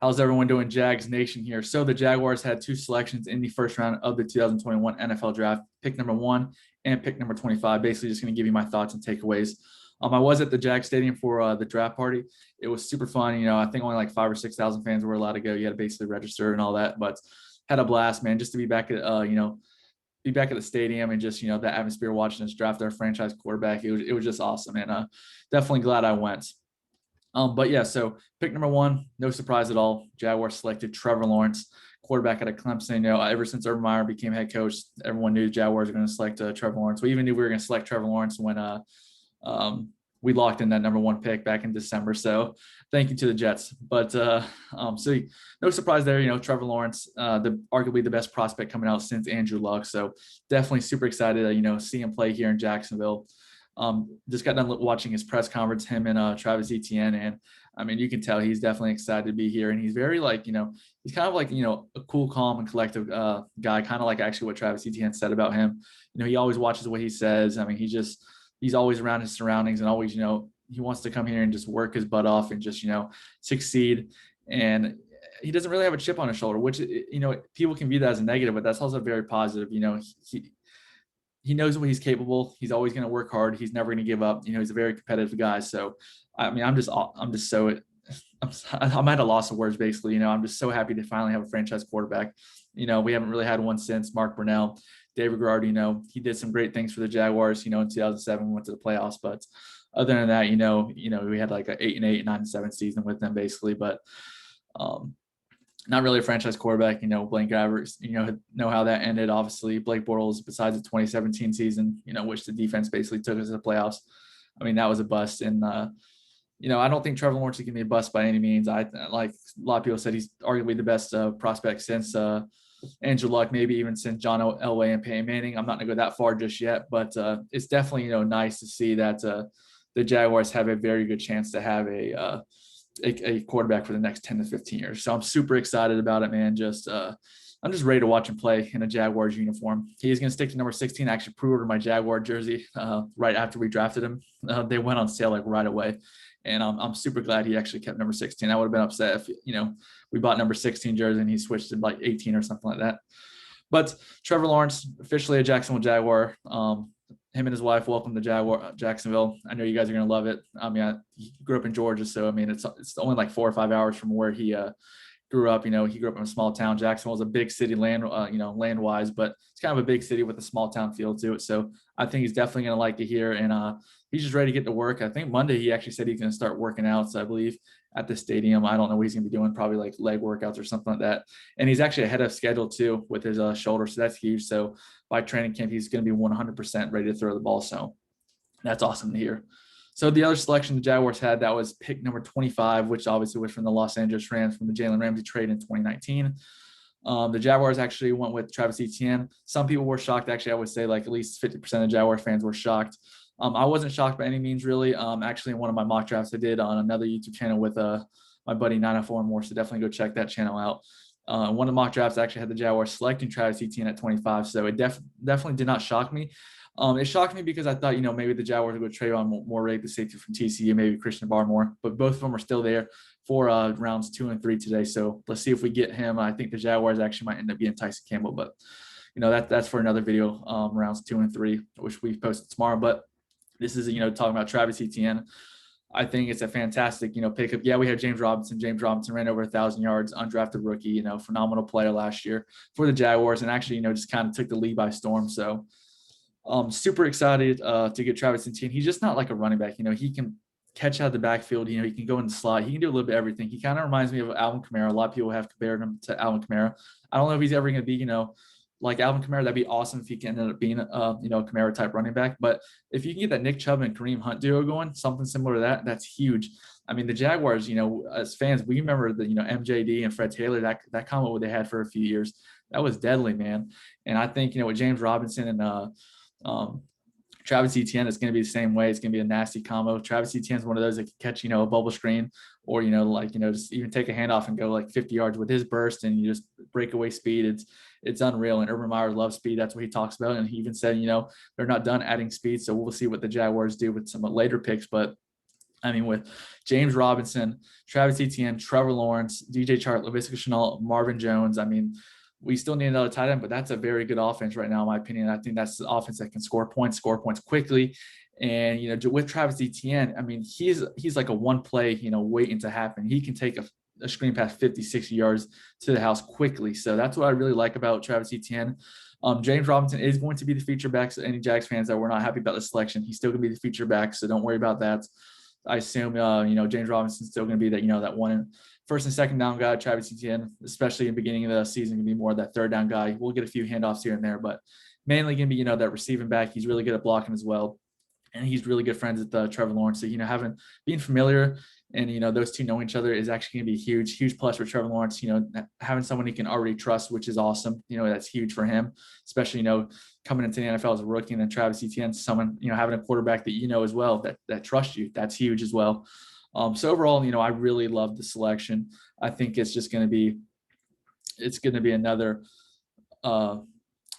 How's everyone doing? Jags Nation here. So the Jaguars had two selections in the first round of the 2021 NFL Draft, pick number 1 and pick number 25. Basically, just going to give you my thoughts and takeaways. I was at the Jag Stadium for the draft party. It was super fun. I think only like 5,000 or 6,000 fans were allowed to go. You had to basically register and all that, but had a blast, man. Just to be back at be back at the stadium and just the atmosphere watching us draft our franchise quarterback. It was just awesome, and definitely glad I went. But yeah, so pick number 1, no surprise at all. Jaguars selected Trevor Lawrence, quarterback out of Clemson. Ever since Urban Meyer became head coach, everyone knew the Jaguars were going to select Trevor Lawrence. We even knew we were going to select Trevor Lawrence when we locked in that number 1 pick back in December. So thank you to the Jets. But so no surprise there. Trevor Lawrence, arguably the best prospect coming out since Andrew Luck. So definitely super excited to see him play here in Jacksonville. Just got done watching his press conference, him and Travis Etienne, and I mean, you can tell he's definitely excited to be here, and he's very he's kind of like a cool, calm, and collective guy, kind of like actually what Travis Etienne said about him. He always watches what he says. I mean, he's always around his surroundings, and always he wants to come here and just work his butt off and just succeed. And he doesn't really have a chip on his shoulder, which people can view that as a negative, but that's also very positive. He knows what he's capable. He's always going to work hard. He's never going to give up. He's a very competitive guy. So, I mean, I'm at a loss of words, basically. I'm just so happy to finally have a franchise quarterback. We haven't really had one since Mark Brunell. David Garrard, he did some great things for the Jaguars, in 2007, we went to the playoffs. But other than that, we had like an 8-8, 9-7 season with them, basically. But not really a franchise quarterback. Blaine Gabbert, know how that ended. Obviously, Blake Bortles, besides the 2017 season, which the defense basically took us to the playoffs. I mean, that was a bust. And, I don't think Trevor Lawrence is going to be a bust by any means. Like a lot of people said, he's arguably the best prospect since Andrew Luck, maybe even since John Elway and Peyton Manning. I'm not going to go that far just yet, but it's definitely, nice to see that the Jaguars have a very good chance to have a quarterback for the next 10 to 15 years. So I'm super excited about it, man. I'm just ready to watch him play in a Jaguars uniform. He's going to stick to number 16. I actually pre-ordered my Jaguar jersey right after we drafted him. They went on sale like right away. And I'm super glad he actually kept number 16. I would have been upset if, we bought number 16 jersey and he switched to like 18 or something like that. But Trevor Lawrence, officially a Jacksonville Jaguar. Him and his wife welcome to Jacksonville. I know you guys are going to love it. I mean, he grew up in Georgia, so I mean, it's only like 4 or 5 hours from where he grew up. He grew up in a small town. Jacksonville is a big city land wise, but it's kind of a big city with a small town feel to it. So I think he's definitely going to like it here, and he's just ready to get to work. I think Monday he actually said he's going to start working out. So I believe at the stadium. I don't know what he's going to be doing, probably like leg workouts or something like that. And he's actually ahead of schedule too with his shoulder. So that's huge. So by training camp, he's going to be 100% ready to throw the ball. So that's awesome to hear. So the other selection the Jaguars had, that was pick number 25, which obviously was from the Los Angeles Rams from the Jalen Ramsey trade in 2019. The Jaguars actually went with Travis Etienne. Some people were shocked. Actually, I would say like at least 50% of Jaguars fans were shocked. I wasn't shocked by any means, really. Actually, in one of my mock drafts I did on another YouTube channel with my buddy 904 More, so definitely go check that channel out. One of the mock drafts actually had the Jaguars selecting Travis Etienne at 25, so it definitely did not shock me. It shocked me because I thought, maybe the Jaguars would go trade on Moray, the safety from TCU, maybe Christian Barmore, but both of them are still there for rounds 2 and 3 today. So let's see if we get him. I think the Jaguars actually might end up being Tyson Campbell, but that's for another video, rounds 2 and 3, which we posted tomorrow. But this is, talking about Travis Etienne. I think it's a fantastic, pickup. Yeah, we had James Robinson. James Robinson ran over 1,000 yards, undrafted rookie, phenomenal player last year for the Jaguars, and actually, just kind of took the league by storm. So super excited to get Travis Etienne. He's just not like a running back. He can catch out of the backfield. He can go in the slot. He can do a little bit of everything. He kind of reminds me of Alvin Kamara. A lot of people have compared him to Alvin Kamara. I don't know if he's ever going to be, like Alvin Kamara. That'd be awesome if he can end up being a Kamara type running back. But if you can get that Nick Chubb and Kareem Hunt duo going, something similar to that, that's huge. I mean, the Jaguars, as fans, we remember the, MJD and Fred Taylor, that combo they had for a few years. That was deadly, man. And I think, with James Robinson and Travis Etienne, it's going to be the same way. It's going to be a nasty combo. Travis Etienne is one of those that can catch, a bubble screen or, just even take a handoff and go like 50 yards with his burst and you just breakaway speed. It's unreal. And Urban Meyer loves speed. That's what he talks about. And he even said, they're not done adding speed. So we'll see what the Jaguars do with some later picks. But I mean, with James Robinson, Travis Etienne, Trevor Lawrence, DJ Chark, Laviska Shenault, Marvin Jones. I mean, we still need another tight end, but that's a very good offense right now, in my opinion. I think that's the offense that can score points quickly. And, you know, with Travis Etienne, I mean, he's like a one play, you know, waiting to happen. He can take a screen pass 50, 60 yards to the house quickly. So that's what I really like about Travis Etienne. James Robinson is going to be the feature back. So any Jags fans that were not happy about the selection, he's still going to be the feature back. So don't worry about that. I assume, you know, James Robinson's still going to be that, you know, that one first and second down guy. Travis Etienne, especially in the beginning of the season, can be more of that third down guy. We'll get a few handoffs here and there, but mainly going to be, you know, that receiving back. He's really good at blocking as well. And he's really good friends with Trevor Lawrence. So, you know, being familiar and, you know, those two knowing each other is actually going to be a huge plus for Trevor Lawrence. You know, having someone he can already trust, which is awesome. You know, that's huge for him, especially, you know, coming into the NFL as a rookie, and then Travis Etienne, someone, you know, having a quarterback that you know as well, that trusts you. That's huge as well. So overall, you know, I really love the selection. I think it's going to be another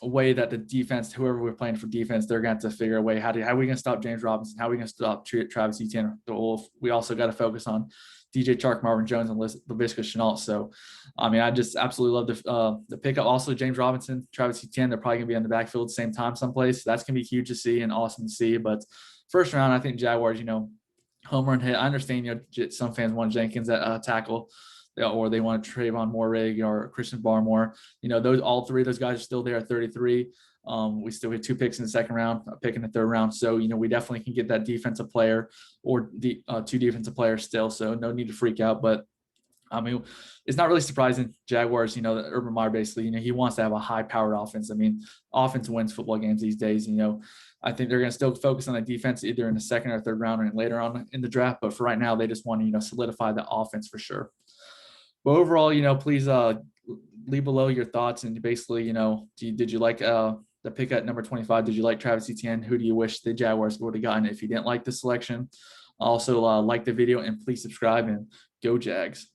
way that the defense, whoever we're playing for defense, they're going to have to figure a way how are we going to stop James Robinson? How are we going to stop Travis Etienne? We also got to focus on DJ Chark, Marvin Jones, and Laviska Shenault. So, I mean, I just absolutely love the pickup. Also, James Robinson, Travis Etienne, they're probably going to be on the backfield at the same time someplace. So that's going to be huge to see and awesome to see. But first round, I think Jaguars, you know, home run hit. I understand, you know, some fans want Jenkins at tackle, or they want Trayvon Moehrig or Christian Barmore. You know, all three of those guys are still there at 33. We still had 2 picks in the second round, a pick in the third round. So, you know, we definitely can get that defensive player or the 2 defensive players still. So no need to freak out. But I mean, it's not really surprising. Jaguars, you know, Urban Meyer basically, you know, he wants to have a high-powered offense. I mean, offense wins football games these days. You know, I think they're going to still focus on the defense either in the second or third round and later on in the draft. But for right now, they just want to, you know, solidify the offense for sure. But overall, you know, please leave below your thoughts and basically, you know, did you like the pick at number 25? Did you like Travis Etienne? Who do you wish the Jaguars would have gotten if you didn't like the selection? Also, like the video and please subscribe and go Jags.